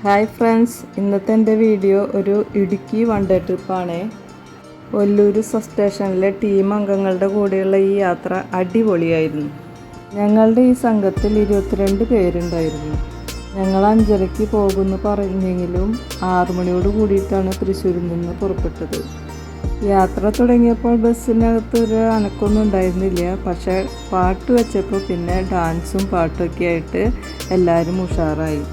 Hi friends, ഇന്നത്തെ എൻ്റെ video ഒരു ഇടുക്കി വൺ ഡേ ട്രിപ്പാണ്. ഒല്ലൂർ സബ് സ്റ്റേഷനിലെ ടീം അംഗങ്ങളുടെ കൂടെയുള്ള ഈ യാത്ര അടിപൊളിയായിരുന്നു. ഞങ്ങളുടെ ഈ സംഘത്തിൽ 22 പേരുണ്ടായിരുന്നു. ഞങ്ങൾ 5:30 പോകുമെന്ന് പറഞ്ഞെങ്കിലും 6 മണിയോട് കൂടിയിട്ടാണ് തൃശ്ശൂരിൽ നിന്ന് പുറപ്പെട്ടത്. യാത്ര തുടങ്ങിയപ്പോൾ ബസ്സിനകത്തൊരു അനക്കൊന്നും ഉണ്ടായിരുന്നില്ല. പക്ഷേ പാട്ട് വെച്ചപ്പോൾ പിന്നെ ഡാൻസും പാട്ടൊക്കെ ആയിട്ട് എല്ലാവരും ഉഷാറായി.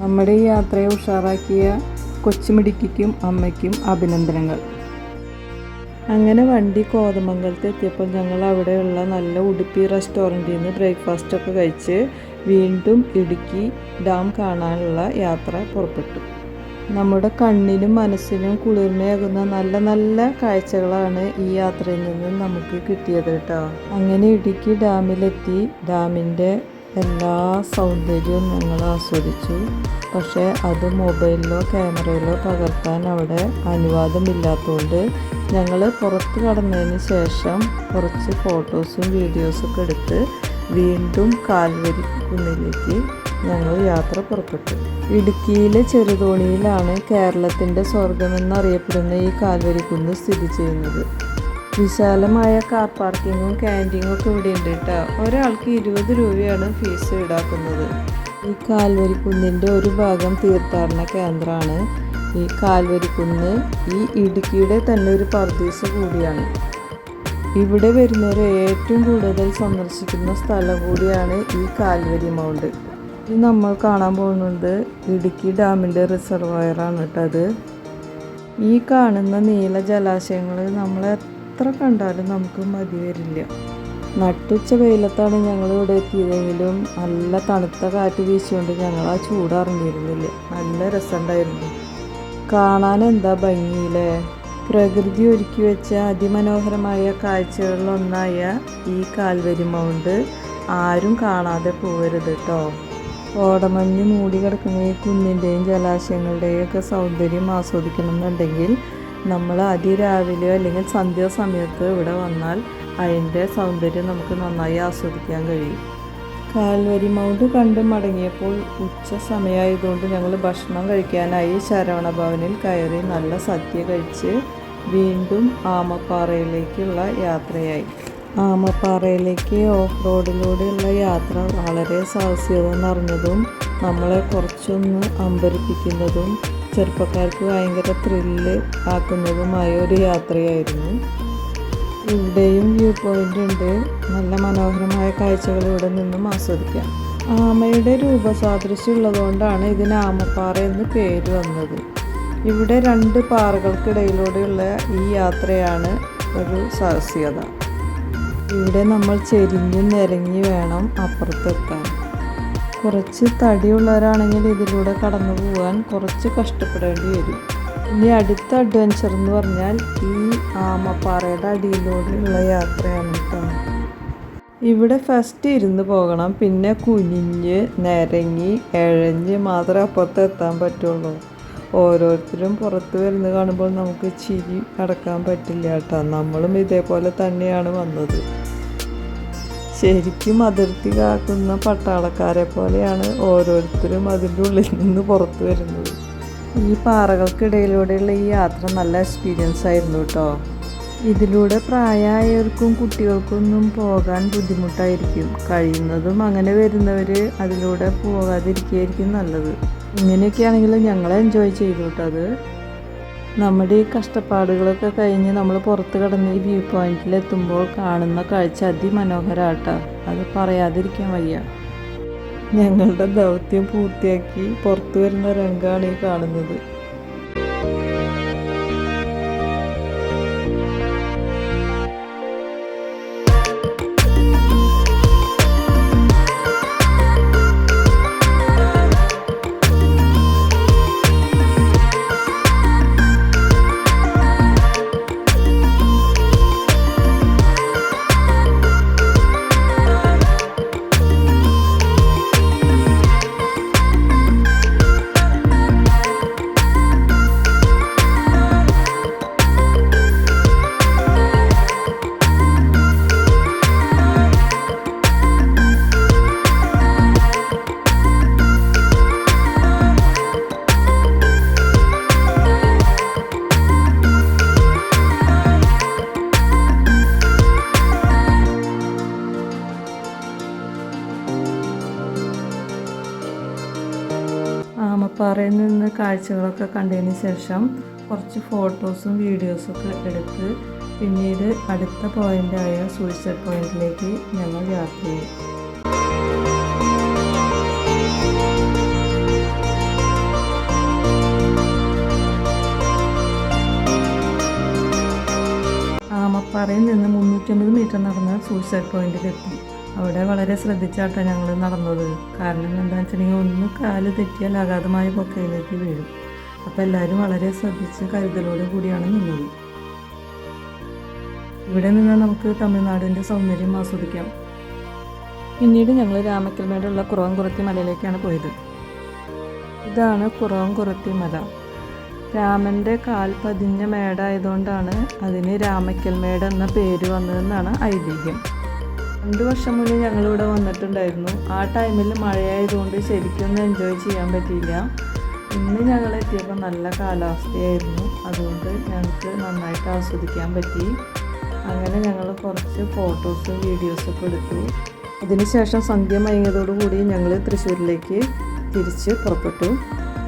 നമ്മുടെ ഈ യാത്രയെ ഉഷാറാക്കിയ കൊച്ചുമിടുക്കിക്കും അമ്മയ്ക്കും അഭിനന്ദനങ്ങൾ. അങ്ങനെ വണ്ടി കോതമംഗലത്ത് എത്തിയപ്പോൾ ഞങ്ങൾ അവിടെയുള്ള നല്ല ഉടുപ്പി റെസ്റ്റോറൻറ്റിൽ നിന്ന് ബ്രേക്ക്ഫാസ്റ്റൊക്കെ കഴിച്ച് വീണ്ടും ഇടുക്കി ഡാം കാണാനുള്ള യാത്ര പുറപ്പെട്ടു. നമ്മുടെ കണ്ണിനും മനസ്സിനും കുളിർമയാകുന്ന നല്ല നല്ല കാഴ്ചകളാണ് ഈ യാത്രയിൽ നിന്ന് നമുക്ക് കിട്ടിയത് കേട്ടോ. അങ്ങനെ ഇടുക്കി ഡാമിലെത്തി ഡാമിൻ്റെ എല്ലാ സൗന്ദര്യവും ഞങ്ങൾ ആസ്വദിച്ചു. പക്ഷേ അത് മൊബൈലിലോ ക്യാമറയിലോ പകർത്താൻ അവിടെ അനുവാദമില്ലാത്തതുകൊണ്ട് ഞങ്ങൾ പുറത്ത് കടന്നതിന് ശേഷം കുറച്ച് ഫോട്ടോസും വീഡിയോസൊക്കെ എടുത്ത് വീണ്ടും കാൽവരി കുന്നിലേക്ക് ഞങ്ങൾ യാത്ര പുറപ്പെട്ടു. ഇടുക്കിയിലെ ചെറുതോണിയിലാണ് കേരളത്തിൻ്റെ സ്വർഗമെന്നറിയപ്പെടുന്ന ഈ കാൽവരി കുന്ന് സ്ഥിതി ചെയ്യുന്നത്. വിശാലമായ കാർ പാർക്കിങ്ങും ക്യാൻറ്റീനും ഒക്കെ ഇവിടെ ഉണ്ട് കേട്ടോ. ഒരാൾക്ക് 20 രൂപയാണ് ഫീസ് ഈടാക്കുന്നത്. ഈ കാൽവരിക്കുന്നിൻ്റെ ഒരു ഭാഗം തീർത്ഥാടന കേന്ദ്രമാണ്. ഈ കാൽവരിക്കുന്ന് ഈ ഇടുക്കിയുടെ തന്നെ ഒരു പർദീസ് കൂടിയാണ്. ഇവിടെ വരുന്നവർ ഏറ്റവും കൂടുതൽ സന്ദർശിക്കുന്ന സ്ഥലം കൂടിയാണ് ഈ കാൽവരി മൗണ്ട്. ഇത് നമ്മൾ കാണാൻ പോകുന്നത് ഇടുക്കി ഡാമിൻ്റെ റിസർവയറാണ് കേട്ടോ. അത് ഈ കാണുന്ന നീല ജലാശയങ്ങൾ നമ്മളെ എത്ര കണ്ടാലും നമുക്ക് മതി വരില്ല. നട്ടുച്ച വെയിലത്താണ് ഞങ്ങൾ ഇവിടെ എത്തിയതെങ്കിലും നല്ല തണുത്ത കാറ്റ് വീശിക്കൊണ്ട് ഞങ്ങൾ ആ ചൂടറിഞ്ഞിരുന്നില്ല. നല്ല രസമുണ്ടായിരുന്നു. കാണാൻ എന്താ ഭംഗിയില്ലേ. പ്രകൃതി ഒരുക്കി വെച്ച അതിമനോഹരമായ കാഴ്ചകളിലൊന്നായ ഈ കാൽവരി മൗണ്ട് ആരും കാണാതെ പോകരുത് കേട്ടോ. കോടമഞ്ഞ് മൂടി കിടക്കുന്ന ഈ കുന്നിൻ്റെയും ജലാശയങ്ങളുടെയും ഒക്കെ സൗന്ദര്യം ആസ്വദിക്കണം എന്നുണ്ടെങ്കിൽ നമ്മൾ അതിരാവിലെയോ അല്ലെങ്കിൽ സന്ധ്യാസമയത്ത് ഇവിടെ വന്നാൽ അതിൻ്റെ സൗന്ദര്യം നമുക്ക് നന്നായി ആസ്വദിക്കാൻ കഴിയും. കാൽവരി മൗണ്ട് കണ്ട് മടങ്ങിയപ്പോൾ ഉച്ച സമയമായതുകൊണ്ട് ഞങ്ങൾ ഭക്ഷണം കഴിക്കാനായി ശരവണ ഭവനിൽ കയറി നല്ല സദ്യ കഴിച്ച് വീണ്ടും ആമപ്പാറയിലേക്കുള്ള യാത്രയായി. ആമപ്പാറയിലേക്ക് ഓഫ് റോഡിലൂടെയുള്ള യാത്ര വളരെ സാഹസികത നിറഞ്ഞതും നമ്മളെ കുറച്ചൊന്ന് അമ്പരിപ്പിക്കുന്നതും ചെറുപ്പക്കാർക്ക് ഭയങ്കര ത്രില്ല് ആക്കുന്നതുമായ ഒരു യാത്രയായിരുന്നു. ഇവിടെയും വ്യൂ പോയിൻ്റ് ഉണ്ട്. നല്ല മനോഹരമായ കാഴ്ചകൾ ഇവിടെ നിന്നും ആസ്വദിക്കാം. ആമയുടെ രൂപസാദൃശ്യം ഉള്ളതുകൊണ്ടാണ് ഇതിന് ആമപ്പാറ എന്ന് പേര് വന്നത്. ഇവിടെ 2 പാറകൾക്കിടയിലൂടെയുള്ള ഈ യാത്രയാണ് ഒരു സാഹസികത. ഇവിടെ നമ്മൾ ചെരിഞ്ഞ് നിരങ്ങി വേണം അപ്പുറത്തെത്താൻ. കുറച്ച് തടിയുള്ളവരാണെങ്കിൽ ഇതിലൂടെ കടന്നു പോകാൻ കുറച്ച് കഷ്ടപ്പെടേണ്ടി വരും. ഇനി അടുത്ത അഡ്വഞ്ചർ എന്ന് പറഞ്ഞാൽ ഈ ആമപ്പാറയുടെ അടിയിലൂടെയുള്ള യാത്രയാണ് കേട്ടോ. ഇവിടെ ഫസ്റ്റ് ഇരുന്ന് പോകണം, പിന്നെ കുനിഞ്ഞ് നിരങ്ങി എഴഞ്ഞ് മാത്രമേ അപ്പുറത്ത് എത്താൻ പറ്റുള്ളൂ. ഓരോരുത്തരും പുറത്ത് വരുന്നത് കാണുമ്പോൾ നമുക്ക് ചിരി അടക്കാൻ പറ്റില്ല കേട്ടോ. നമ്മളും ഇതേപോലെ തന്നെയാണ് വന്നത്. ശരിക്കും അതിർത്തി കാക്കുന്ന പട്ടാളക്കാരെ പോലെയാണ് ഓരോരുത്തരും അതിൻ്റെ ഉള്ളിൽ നിന്ന് പുറത്ത് വരുന്നത്. ഈ പാറകൾക്കിടയിലൂടെയുള്ള ഈ യാത്ര നല്ല എക്സ്പീരിയൻസ് ആയിരുന്നു കേട്ടോ. ഇതിലൂടെ പ്രായമായവർക്കും കുട്ടികൾക്കൊന്നും പോകാൻ ബുദ്ധിമുട്ടായിരിക്കും. കഴിയുന്നതും അങ്ങനെ വരുന്നവർ അതിലൂടെ പോകാതിരിക്കുകയായിരിക്കും നല്ലത്. ഇങ്ങനെയൊക്കെയാണെങ്കിൽ ഞങ്ങൾ എൻജോയ് ചെയ്തു കേട്ടോ. അത് നമ്മുടെ ഈ കഷ്ടപ്പാടുകളൊക്കെ കഴിഞ്ഞ് നമ്മൾ പുറത്ത് കടന്ന് ഈ വ്യൂ പോയിന്റിലെത്തുമ്പോൾ കാണുന്ന കാഴ്ച അതിമനോഹരമാട്ടോ. അത് പറയാതിരിക്കാൻ വയ്യ. ഞങ്ങളുടെ ദൗത്യം പൂർത്തിയാക്കി പുറത്തു വരുന്ന രംഗമാണ് ഈ കാണുന്നത്. ആമപ്പാറയിൽ നിന്ന് കാഴ്ചകളൊക്കെ കണ്ടതിന് ശേഷം കുറച്ച് ഫോട്ടോസും വീഡിയോസൊക്കെ എടുത്ത് പിന്നീട് അടുത്ത പോയിൻ്റായ സൂയിസൈഡ് പോയിന്റിലേക്ക് ഞങ്ങൾ യാത്ര ചെയ്തു. ആമപ്പാറയിൽ നിന്ന് 350 മീറ്റർ നടന്ന് സൂയിസൈഡ് പോയിന്റിലെത്തി. അവിടെ വളരെ ശ്രദ്ധിച്ചാട്ടാണ് ഞങ്ങൾ നടന്നത്. കാരണം എന്താണെന്ന് വെച്ചിട്ടുണ്ടെങ്കിൽ ഒന്ന് കാല് തെറ്റിയാൽ അഗാധമായ പൊക്കയിലേക്ക് വീഴും. അപ്പോൾ എല്ലാവരും വളരെ ശ്രദ്ധിച്ച് കരുതലോട് കൂടിയാണ് നിന്നത്. ഇവിടെ നിന്ന് നമുക്ക് തമിഴ്നാടിൻ്റെ സൗന്ദര്യം ആസ്വദിക്കാം. പിന്നീട് ഞങ്ങൾ രാമക്കൽമേടുള്ള കുറവൻകുറത്തി മലയിലേക്കാണ് പോയത്. ഇതാണ് കുറവൻകുറത്തി മല. രാമൻ്റെ കാൽ പതിഞ്ഞ മേടായതുകൊണ്ടാണ് അതിന് രാമക്കൽമേട് എന്ന പേര് വന്നതെന്നാണ് ഐതിഹ്യം. 2 വർഷം മുന്നേ ഞങ്ങളിവിടെ വന്നിട്ടുണ്ടായിരുന്നു. ആ ടൈമിൽ മഴയായതുകൊണ്ട് ശരിക്കൊന്നും എൻജോയ് ചെയ്യാൻ പറ്റിയില്ല. ഇന്ന് ഞങ്ങൾ എത്തിയപ്പോൾ നല്ല കാലാവസ്ഥയായിരുന്നു. അതുകൊണ്ട് ഞങ്ങൾക്ക് നന്നായിട്ട് ആസ്വദിക്കാൻ പറ്റി. അങ്ങനെ ഞങ്ങൾ കുറച്ച് ഫോട്ടോസും വീഡിയോസൊക്കെ എടുത്തു. അതിനുശേഷം സന്ധ്യ മയങ്ങിയതോടുകൂടി ഞങ്ങൾ തൃശ്ശൂരിലേക്ക് തിരിച്ച് പുറപ്പെട്ടു.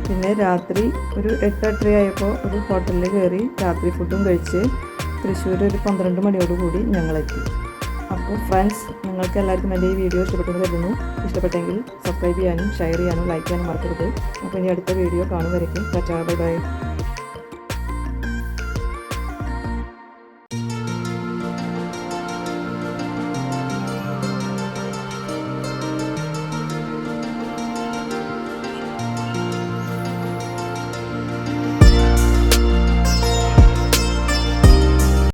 പിന്നെ രാത്രി ഒരു 8-8:30 ആയപ്പോൾ ഒരു ഹോട്ടലിൽ കയറി രാത്രി ഫുഡും കഴിച്ച് തൃശ്ശൂർ ഒരു 12 മണിയോടുകൂടി ഞങ്ങളെത്തി. അപ്പോൾ ഫ്രണ്ട്സ്, നിങ്ങൾക്ക് എല്ലാവർക്കും എൻ്റെ ഈ വീഡിയോ ഇഷ്ടപ്പെട്ടെന്ന് കരുതുന്നു. ഇഷ്ടപ്പെട്ടെങ്കിൽ സബ്സ്ക്രൈബ് ചെയ്യാനും ഷെയർ ചെയ്യാനും ലൈക്ക് ചെയ്യാനും മറക്കരുത്. അപ്പോൾ ഇനി അടുത്ത വീഡിയോ കാണും വരയ്ക്കും. Tata, bye bye.